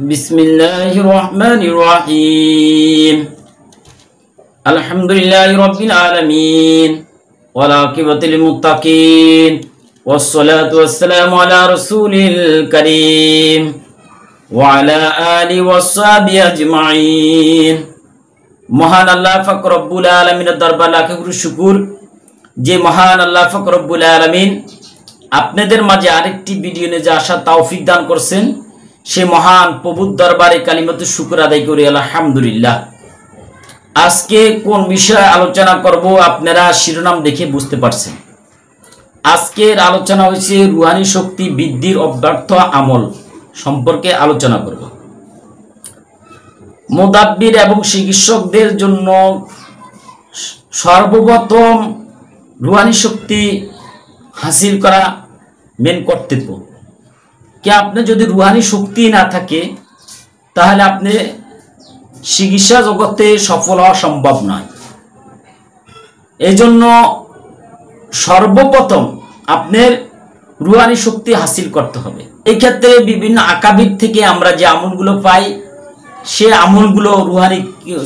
বিসমিল্লাহির রহমানির রহিম। আলহামদুলিল্লাহি রাব্বিল আলামিন ওয়াল আকিবাতু লিল মুত্তাকিন ওয়াসসালাতু ওয়াসসালামু আলা রাসূলিল কারীম ওয়া আলা আলিহি ওয়াসহাবিহি আজমাইন। মহান আল্লাহ পাক রব্বুল আলামিনের দরবারে লাখ কোটি শুকর যে মহান আল্লাহ পাক রব্বুল আলামিন আপনাদের মাঝে আরেকটি ভিডিও নিয়ে আসার তৌফিক দান করছেন। সে মহান প্রভুর দরবারে কালিমাতু শুকর আদায় করি আলহামদুলিল্লাহ। আজকে কোন বিষয়ে আলোচনা করব আপনারা শিরোনাম দেখে বুঝতে পারছেন। আজকের আলোচনা হচ্ছে রুহানি শক্তি বৃদ্ধির অব্যর্থ আমল সম্পর্কে আলোচনা করব। মুদাব্বির এবং চিকিৎসকদের জন্য সর্বপ্রথম রুহানি শক্তি হাসিল করা মেন কর্তব্য। কি আপনি যদি রুহানি শক্তি না থাকে তাহলে আপনি চিকিৎসা জগতে সফল হওয়া সম্ভব নয়। এই জন্য সর্বপ্রথম আপনার রুহানি শক্তি হাসিল করতে হবে। এই ক্ষেত্রে বিভিন্ন আকাবির থেকে আমরা যে আমলগুলো পাই সে আমলগুলো রুহানি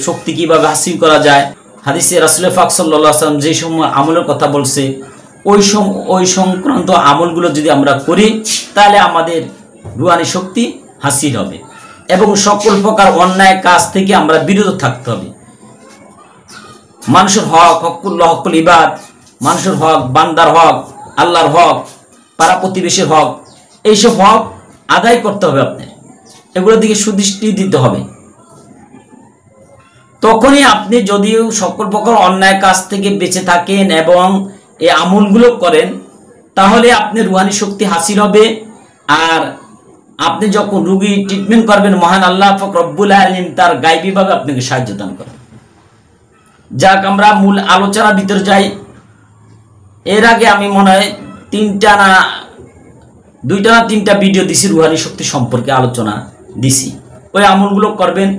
শক্তি কিভাবে হাসিল করা যায়, হাদিসে রাসূল পাক সাল্লাল্লাহু আলাইহি ওয়াসাল্লাম যে সময় আমলের কথা বলছে ওই সংক্রান্ত আমলগুলো যদি আমরা করি তাহলে আমাদের রুহানি শক্তি হাসিল হবে এবং সকল প্রকার অন্যায় কাজ থেকে আমরা বিরত থাকতে হবে। মানুষের হক, হকুল ইবাদ, মানুষের হক, বান্দার হক, আল্লাহর হক, পাড়া প্রতিবেশীর হক, এইসব হক আদায় করতে হবে। আপনার এগুলোর দিকে সুদৃষ্টি দিতে হবে। তখনই আপনি যদিও সকল প্রকার অন্যায় কাজ থেকে বেঁচে থাকেন এবং এই আমলগুলো করেন তাহলে আপনি রুহানি শক্তি হাসিল হবে। আর আপনি যখন রোগী ট্রিটমেন্ট করবেন মহান আল্লাহ পাক রব্বুল আলামিন তার গায়বীভাবে আপনাকে সাহায্য দান করবেন। যাক, আমরা মূল আলোচনার ভিতরে যাই। এর আগে আমি মনে হয় দুইটা না তিনটা ভিডিও দিছি রুহানি শক্তি সম্পর্কে আলোচনা দিছি। ওই আমলগুলো করবেন।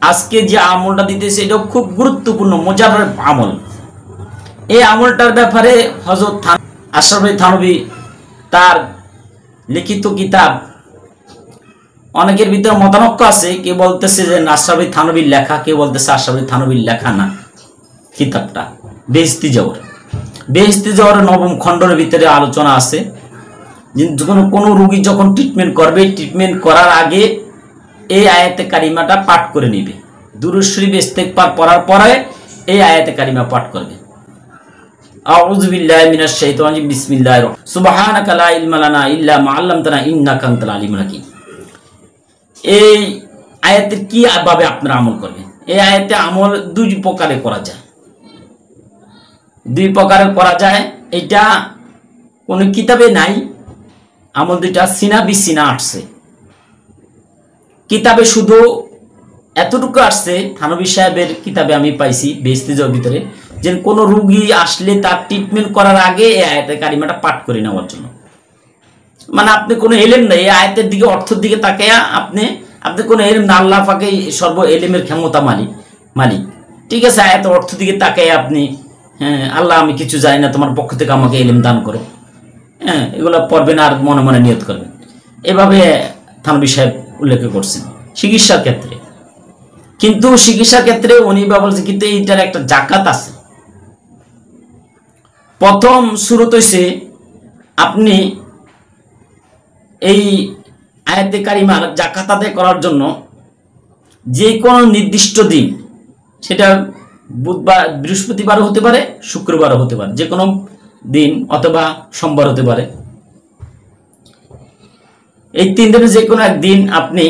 আজকে যে আমলটা দিতেছে এটা খুব গুরুত্বপূর্ণ মজার আমল। এই আমলটার ব্যাপারে হযরত আশরাফ আলী থানভী তার লিখিত কিতাব, অনেকের ভিতরে মতানক্য আছে। কেউ বলতেছে যে আশরাফ আলী থানভীর লেখা, কেউ বলতেছে আশরাফ আলী থানভীর লেখা না। কিতাবটা বেহেশতি জওহর নবম খণ্ডের ভিতরে আলোচনা আছে যে কোনো রোগী যখন ট্রিটমেন্ট করবে, ট্রিটমেন্ট করার আগে এই আয়াতে কারিমাটা পাঠ করে নেবে। দুরূদ শরীফ ইস্তেগফার পড়ার পরে এই আয়াতে কারিমা পাঠ করবে। আউযু বিল্লাহি মিনাশ শাইতানির রাজিম, বিসমিল্লাহির রহমানির রহিম, সুবহানাকা লা ইলমা লানা ইল্লা মা আল্লামতানা ইন্নাকা আনতাল আলিমুল হাকীম। এই আয়াতে কি ভাবে আপনারা আমল করবেন? এই আয়াতে আমল দুই প্রকারে করা যায়। এটা কোন কিতাবে নাই। আমল দুইটা সিনা বিসিনা আসছে। কিতাবে শুধু এতটুকু আসছে, থানভী সাহেবের কিতাবে আমি পাইছি বেহেশতি জওহরের ভিতরে, যে কোনো রোগী আসলে তার ট্রিটমেন্ট করার আগে এই আয়াতের কারিমাটা পাঠ করে নেওয়ার জন্য। মানে আপনি কোনো এলেম না, এই আয়াতের দিকে অর্থের দিকে তাকাইয়া আপনি কোনো এলেম না, আল্লাহ পাকে সর্ব এলেমের ক্ষমতা মালিক। ঠিক আছে, আয়াতের অর্থের দিকে তাকাইয়া আপনি আল্লাহ আমি কিছু জানি না, তোমার পক্ষ থেকে আমাকে এলেম দান করো, এগুলো পড়বেন আর মনে মনে নিয়ত করবেন। এভাবে থানভী সাহেব উল্লেখ করছেন চিকিৎসার ক্ষেত্রে। কিন্তু চিকিৎসার ক্ষেত্রে উনি বলছেন কিন্তু এইটার একটা জাকাত আছে। প্রথম শুরুত হইছে আপনি এই আয়াতে কারিমার জাকাত আদায় করার জন্য যে কোনো নির্দিষ্ট দিন, সেটা বুধবার, বৃহস্পতিবারও হতে পারে, শুক্রবারও হতে পারে, যে কোনো দিন, অথবা সোমবার হতে পারে। এই 3 দিনে যে কোনো একদিন আপনি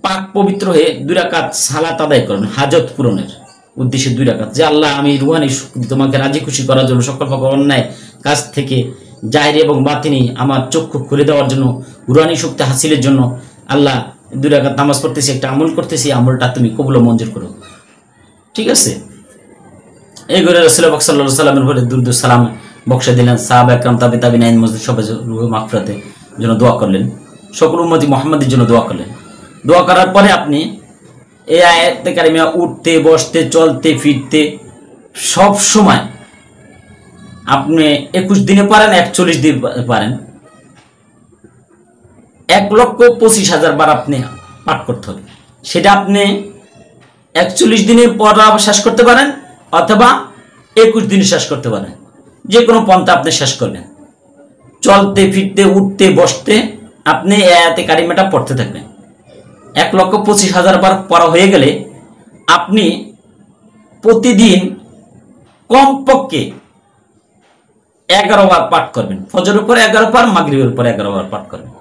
পাক পবিত্র হয়ে 2 রাকাত সালাত আদায় করেন হাজত পূরণের উদ্দেশ্যে। 2 রাকাত, যে আল্লাহ আমি রুহানি শক্তি তোমাকে রাজি খুশি করার জন্য, সকল প্রকার অন্যায় কাজ থেকে জাহির এবং বাতিনি আমার চক্ষু খুলে দেওয়ার জন্য, রুহানি শক্তি হাসিলের জন্য আল্লাহ 2 রাকাত নামাজ পড়তেছি, একটা আমল করতেছি, আমলটা তুমি কবুল ও মঞ্জুর করো। ঠিক আছে, এই করে রাসূল পাক সাল্লাল্লাহু আলাইহি ওয়াসাল্লামের উপরে দুরূদ ও সালাম বর্ষা দিলেন। সাহাবা একরাম, তাবিঈন, মুজতাহিদ সবাই রূহ মাগফিরাতের জন্য দোয়া করলেন। সকল উম্মতি মুহাম্মাদের জন্য দোয়া করলেন। দোয়া করার পরে আপনি এই আয়াতে কারিমা উঠতে, বসতে, চলতে, ফিরতে সব সময় আপনি 21 দিনে পারেন, 41 দিন পারেন, 1,25,000 বার আপনি পাঠ করতে হবে। সেটা আপনি 41 দিনে পর শেষ করতে পারেন অথবা 21 দিনে শেষ করতে পারেন, যে কোনো পন্থা আপনি শেষ করবেন। চলতে ফিরতে উঠতে বসতে আপনি আয়াতে কারিমাটা পড়তে থাকবেন। 1,25,000 বার পড়া হয়ে গেলে আপনি প্রতিদিন কমপক্ষে 11 বার পাঠ করবেন। ফজরের পর 11 বার, মাগরিবের পর 11 বার পাঠ করবেন।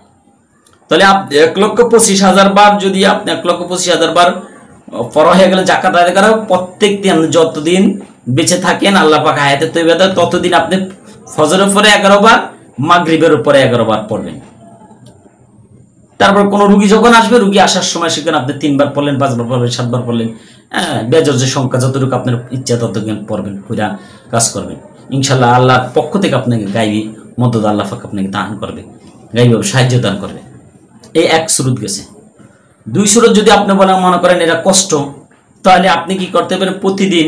তাহলে আপনি 1,25,000 বার, যদি আপনি 1,25,000 বার পড়া হয়ে গেলে জাকাত আদায় করা, প্রত্যেক দিন যতদিন বেঁচে থাকেন আল্লাহ পাক হায়াতে তৈবা দেয়, ততদিন আপনি ফজরের পরে 11 বার, মাগরিবের উপরে 11 বার পড়বেন। তারপর কোনো রুগী যখন আসবে, রুগী আসার সময় সেখানে আপনি 3 বার পড়লেন, 5 বার পড়লেন, 7 বার পড়লেন, বেজর যে সংখ্যা যতটুকু আপনার ইচ্ছা ততদিন পড়বেন, পুরা কাজ করবেন। ইনশাল্লাহ আল্লাহর পক্ষ থেকে আপনাকে গাইবী মদদ আল্লাহ পাক আপনাকে দান করবে, গাইবী সাহায্য দান করবে। এই এক সুরত গেছে। 2 সুরত যদি আপনি মনে করেন এটা কষ্ট, তাহলে আপনি কি করতে পারেন, প্রতিদিন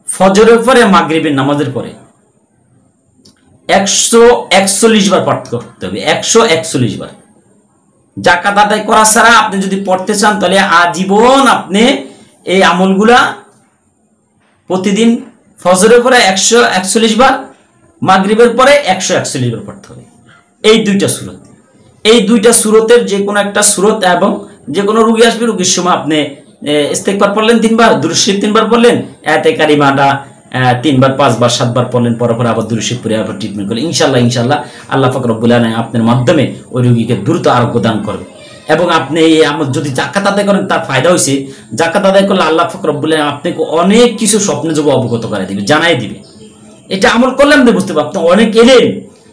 ফজরের পরে মাগরিবের নামাজের পরে 141 বার পাঠ করতে হবে। 141 বার। জাকাত আদায় করা ছাড়া আপনি যদি পড়তে চান, তাহলে আজীবন আপনি এই আমলগুলা প্রতিদিন ফজরের পরে 141 বার, মাগরিবের পরে 141 বার পড়তে হবে। এই 2টা সুরত, এই 2টা সুরতের যে কোনো একটা সুরত, এবং যে কোনো রুগী আসবে, রুগীর সময় আপনি ইস্তেগফার পড়লেন 3 বার, দুরূদ শরীফ 3 বার পড়লেন, আয়াতে কারিমাটা 3 বার, 5 বার, 7 বার পড়লেন, পরে আবার দুরূদ শরীফ পড়ে আবার ট্রিটমেন্ট করলেন। ইনশাল্লাহ আল্লাহ পাক রব্বুল আলামিন আপনার মাধ্যমে ওই রোগীকে দ্রুত আরোগ্য দান করবে। এবং আপনি যদি জাকাত আদায় করেন, তার ফায়দা হয়েছে, জাকাত আদায় করলে আল্লাহ পাক রব্বুল আলামিন আপনাকে অনেক কিছু স্বপ্নে যোগ অবগত করে দিবে, জানাই দিবে। এটা আমল করলে আপনি বুঝতে পারবেন, আপনি অনেক এলেন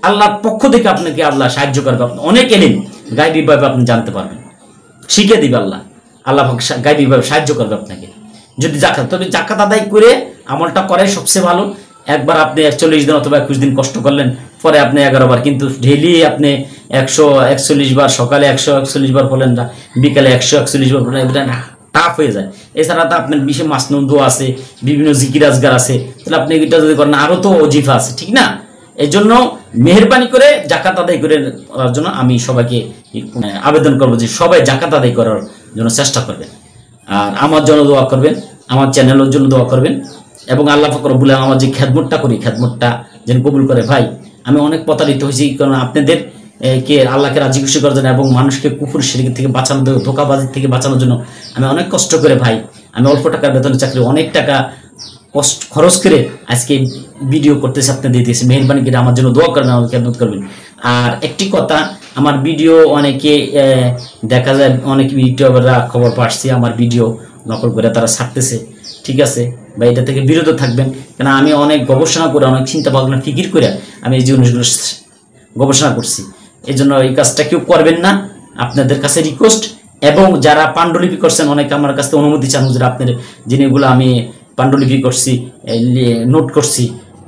আল্লাহর পক্ষ থেকে আপনাকে আল্লাহ সাহায্য করবে, আপনি অনেক এলেন গায়বীভাবে আপনি জানতে পারবেন, শিখে দিবে আল্লাহ পাক গায়বীভাবে সাহায্য করবে আপনাকে। যদি তবে জাকাত আদায় করে আমলটা করে সবচেয়ে ভালো। একবার আপনি 41 দিন অথবা 21 দিন কষ্ট করলেন, পরে আপনি 11 বার, কিন্তু ডেইলি আপনি 141 বার, সকালে 141 বার পড়লেন, বিকালে 141 বার পড়লেন, এটা টাফ হয়ে যায়। এছাড়া তো আপনার বিশেষ মাসনুন দোয়া আছে, বিভিন্ন জিকির আজগার আছে, তাহলে আপনি এটা যদি করেন আরো তো ওজিফা আছে, ঠিক না? এই জন্য মেহেরবানি করে জাকাত আদায় করে করার জন্য আমি সবাইকে আবেদন করবো যে সবাই জাকাত আদায় করার জন্য চেষ্টা করবেন, আর আমার জন্য দোয়া করবেন, আমার চ্যানেলের জন্য দোয়া করবেন, এবং আল্লাহ পাক রব্বুল আলামিন আমার যে খেদমতটা করি, খেদমতটা যেন কবুল করে। ভাই, আমি অনেক প্রতারিত হয়েছি, কারণ আপনাদের কে আল্লাহকে রাজি খুশি করার জন্য এবং মানুষকে কুফর শিরক থেকে বাঁচানোর, ধোঁকাবাজি থেকে বাঁচানোর জন্য আমি অনেক কষ্ট করে, ভাই, আমি অল্প টাকার বেতনের চাকরি, অনেক টাকা খরচ করে আজকে ভিডিও করতেছি, আপনাদের দিতেছি। মেহেরবানি করে আমার জন্য দোয়া করবেন, আমাকে খেদমত করবেন। আর একটি কথা, আমার ভিডিও অনেকে দেখা যায়, অনেক ইউটিউবাররা খবর পাচ্ছি আমার ভিডিও নকল করে তারা ছাড়তেছে, ঠিক আছে? বা এটা থেকে বিরত থাকবেন, কেন আমি অনেক গবেষণা করে, অনেক চিন্তা ভাবনা ফিকির করে আমি এই জিনিসগুলো গবেষণা করছি। এই জন্য এই কাজটা কেউ করবেন না, আপনাদের কাছে রিকোয়েস্ট। এবং যারা পাণ্ডুলিপি করছেন, অনেকে আমার কাছে অনুমতি চান, যে আপনার জিনিসগুলো আমি পাণ্ডুলিপি করছি, নোট করছি,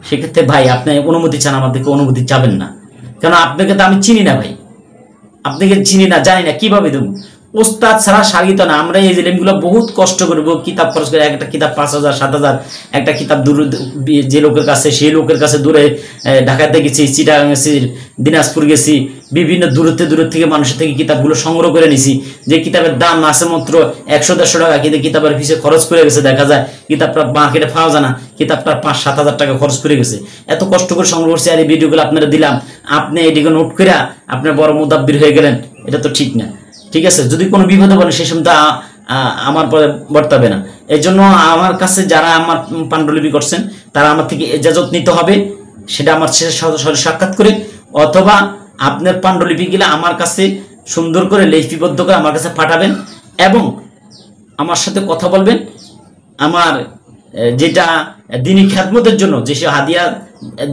সেক্ষেত্রে ভাই আপনি অনুমতি চান, আমাদেরকে অনুমতি চাবেন না, কেন আপনাকে তো আমি চিনি না ভাই, আপনাকে চিনি না, জানি না, কিভাবে দেবো? ওস্তাদ ছাড়া সারিত না। আমরা এই জিনিসগুলো বহুত কষ্ট করবো, কিতাব খরচ করে, একটা কিতাব 5,000 7,000, একটা কিতাব দূর যে লোকের কাছে, সেই লোকের কাছে দূরে ঢাকাতে গেছি, চিটাগাং গেছি, দিনাজপুর গেছি, বিভিন্ন দূর থেকে মানুষের থেকে কিতাবগুলো সংগ্রহ করে নিছি। যে কিতাবের দাম আছে মাত্র 100-150 টাকা, কিন্তু কিতাবের পিছিয়ে খরচ করে গেছে, দেখা যায় কিতাবটা মার্কেটে পাওয়া যায় না, কিতাবটা 5-7 হাজার টাকা খরচ করে গেছে। এত কষ্ট করে সংগ্রহ করছি, আর এই ভিডিওগুলো আপনারা দিলাম, আপনি এটিকে নোট করে আপনার বড় মুদাব্বির হয়ে গেলেন, এটা তো ঠিক না, ঠিক আছে? যদি কোনো বিপদে বলে সেই সময় আমার পরে বর্তাবে না। এই জন্য আমার কাছে যারা আমার পাণ্ডুলিপি করছেন, তারা আমার থেকে ইজাজত নিতে হবে, সেটা আমার সাথে সাক্ষাৎ করে, অথবা আপনার পাণ্ডুলিপিগুলো আমার কাছে সুন্দর করে লিপিবদ্ধ করে আমার কাছে পাঠাবেন, এবং আমার সাথে কথা বলবেন। আমার যেটা দিনী খেদমতের জন্য যে সে হাদিয়া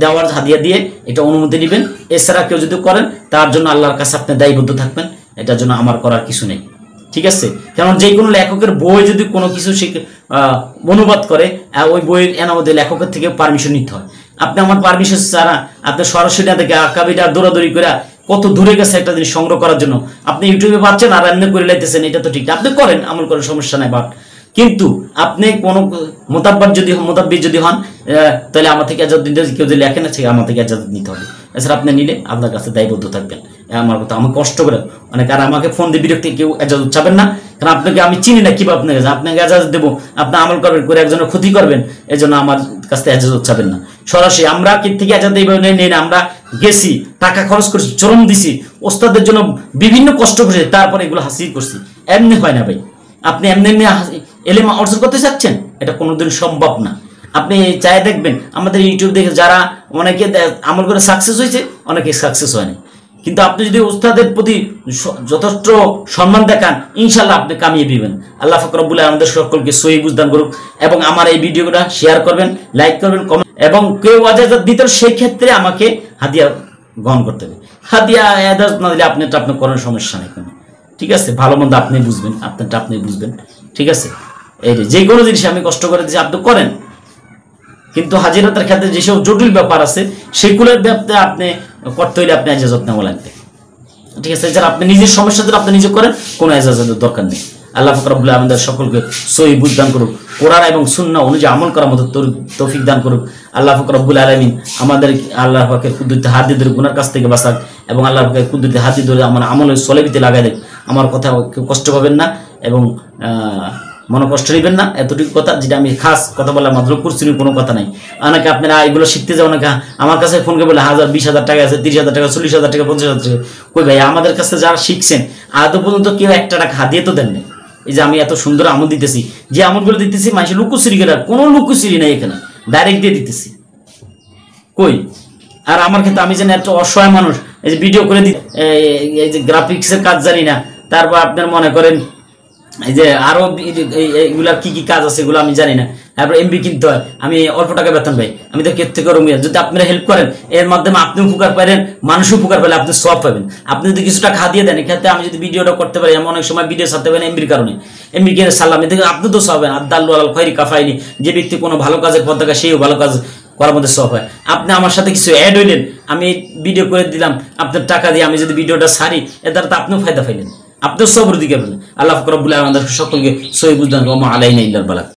দেওয়ার, হাদিয়া দিয়ে এটা অনুমতি নেবেন। এছাড়া কেউ যদি করেন, তার জন্য আল্লাহর কাছে আপনি দায়বদ্ধ থাকবেন, এটার জন্য আমার করার কিছু নেই, ঠিক আছে? কারণ যে কোনো লেখকের বই যদি কোনো কিছু অনুবাদ করে, ওই বইয়ের এনামতে লেখকের থেকে পারমিশন নিতে হয়। আপনি আমার পারমিশন ছাড়া আপনি সরাসরি না থেকে আকাবিটা দৌড়াদৌড়ি করে কত দূরে গেছে একটা জিনিস সংগ্রহ করার জন্য, আপনি ইউটিউবে পাচ্ছেন আর এমনি করে লাইতেছেন, এটা তো ঠিক না। আপনি করেন, আমল করার সমস্যা নাই, বাট কিন্তু আপনি কোনো মোতাব্বির যদি হন, তাহলে আমার থেকে ইজাজত নিতে, কেউ যদি লেখেন আছে আমার থেকে ইজাজত নিতে হবে। এছাড়া আপনি নিলে আপনার কাছে দায়বদ্ধ থাকবেন। আমার কথা আমি কষ্ট করে মানে, কারণ আমাকে ফোন দিয়ে বিরক্তি কেউ এজাজত চাবেন না, কারণ আপনাকে আমি চিনি না কিভাবে আপনাকে এজাজত দেবো, আপনি আমল করবেন করে একজনের ক্ষতি করবেন, এই জন্য আমার কাছ থেকে এজাজত চাবেন না। সরাসরি আমরা কি থেকে এজাজত এইভাবে নেই না, আমরা গেছি, টাকা খরচ করছি, চরম দিছি, ওস্তাদের জন্য বিভিন্ন কষ্ট করছি, তারপরে এগুলো হাসিল করছি। এমনি হয় না ভাই, আপনি এমনি এমনি এলেম অর্জন করতে চাচ্ছেন, এটা কোনোদিন সম্ভব না। আপনি চাই দেখবেন আমাদের ইউটিউব দেখে যারা অনেকে আমল করে সাকসেস হয়েছে, অনেকে সাকসেস হয়নি, কিন্তু আপনি যদি উস্তাদের প্রতি যথেষ্ট সম্মান দেখান, ইনশাল্লাহ আপনি কামিয়ে দিবেন। আল্লাহ পাক রব্বুল আলামিন আমাদের সকলকে সহি বুঝদান করুক। এবং আমার এই ভিডিওটা শেয়ার করবেন, লাইক করবেন, কমেন্ট, এবং কেউ এজাজত দিতে সেই ক্ষেত্রে আমাকে হাদিয়া গ্রহণ করতে হবে। হাদিয়া এজাজত না দিলে আপনারটা আপনার করার সমস্যা নেই কোনো, ঠিক আছে? ভালো মন্দ আপনি বুঝবেন, আপনারটা আপনি বুঝবেন, ঠিক আছে? এই যে কোনো জিনিস আমি কষ্ট করে দিচ্ছি আপনি করেন, কিন্তু হাজিরাতের ক্ষেত্রে যেসব জটিল ব্যাপার আছে সেগুলোর ব্যাপারে আপনি করতে হইলে আপনি এজাজত নেওয়া লাগবে, ঠিক আছে? যারা আপনি নিজের সমস্যা যদি আপনি নিজে করেন, কোনো এজাজতের দরকার নেই। আল্লাহ পাক রব্বুল আলামিন আমাদের সকলকে সহি বুঝ দান করুক, কোরআন এবং সুন্নাহ অনুযায়ী আমল করার মতো তৌফিক দান করুক। আল্লাহ পাক রব্বুল আলামিন আমাদের আল্লাহ পাকের কুদরতে হাত দিয়ে ধরে গুনার কাছ থেকে বাঁচাক, এবং আল্লাহ পাকের কুদরতে হাত দিয়ে ধরে আমার আমলের সলেবিতে লাগাই দেয়। আমার কথা কেউ কষ্ট পাবেন না এবং মনে কষ্ট নেবেন না, এতটুকু কথা, যেটা আমি খাস কথা বললাম মাত্র করছি, কোনো কথা নাই। অনেকে আপনারা এগুলো শিখতে যাও, অনেকে আমার কাছে ফোন করে বলে 1000 20,000 টাকা আছে, 30,000 টাকা, 40,000 টাকা, 50,000 টাকা। কই ভাই, আমাদের কাছে যারা শিখছেন আদৌ পর্যন্ত কেউ 1 টাকা হাতিয়ে তো দেন নাই। এই যে আমি এত সুন্দর আমল দিতেছি, যে আমলগুলো দিতেছি মানুষের লুকোচুরি করে, কোনো লুকোচুরি নাই এখানে, ডাইরেক্ট দিয়ে দিতেছি। কই আর আমার ক্ষেত্রে আমি যেন একটা অসহায় মানুষ, এই যে ভিডিও করে দিই, এই যে গ্রাফিক্সের কাজ জানি না, তারপর আপনার মনে করেন এই যে আরো এগুলার কি কি কাজ আছে এগুলো আমি জানি না, তারপর এমবি কিনতে হয়, আমি অল্প টাকা বেতন পাই, আমি তো ক্ষেত্রে করবো। যদি আপনারা হেল্প করেন, এর মাধ্যমে আপনি উপকার পাবেন, মানুষ উপকার পেলে আপনি সব পাবেন। আপনি যদি কিছুটা খাদিয়ে দেন, এক্ষেত্রে আমি যদি ভিডিওটা করতে পারি, আমি অনেক সময় ভিডিও ছাড়তে পারি এমবির কারণে, এমবি কে সালাম, এদিকে আপনি তো সব হবেন। আদাল্লু আলাল খৈরি কাফাইনি, যে ব্যক্তি কোনো ভালো কাজের পথ দেখা সেও ভালো কাজ করার মধ্যে সব হয়। আপনি আমার সাথে কিছু অ্যাড হইলেন, আমি ভিডিও করে দিলাম, আপনার টাকা দিয়ে আমি যদি ভিডিওটা সারি, এর দ্বারা তো আপনিও ফায়দা পাইলেন, আপনিও সবর দিকে পেলেন। আল্লাহ পাক রব্বুল আলামিন আমাদের সকলকে সহি বুঝদান করুন। আলাইনা ইল্লাল বালাগ।